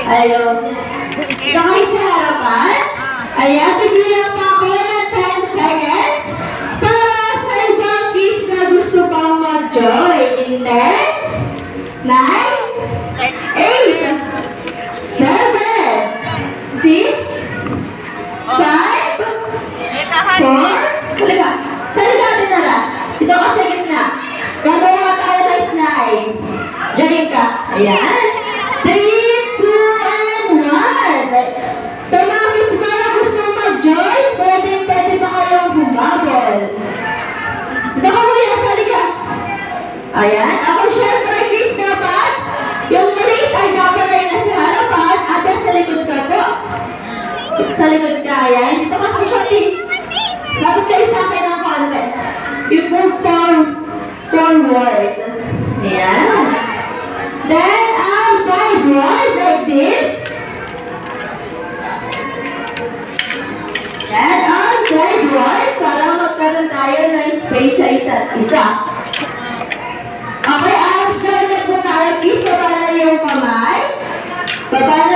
Ayun. Ito kayo sa harapan. Ayan, bigyan pa ako ng 10 seconds para sa ibang kids na gusto pang mag-join. In 10, 9, 8, 7, 6, 5, 4, Salga din na lang. Ito ka sa gitna. Gagawa tayo ng slide. Diyan ka. Ayan. 3, 2, and 1. Sa mga kids ba na gusto mag-join, pwede pa kayong bumabol. Ito ka muna, salga. Ayan. Ako syempre, kids dapat. Yung maliit ay dapat ay nasa harapan at sa likod ka po. Sa likod ka, ayan. Dito ka po siya, kids. Dapat kayo sa akin ng konti. You move forward. Ayan. Then, sideward like this. Yan, sideward para magkaroon tayo ng space sa isa't isa. Okay, upside na po tayo. Baba na yung kamay. Baba na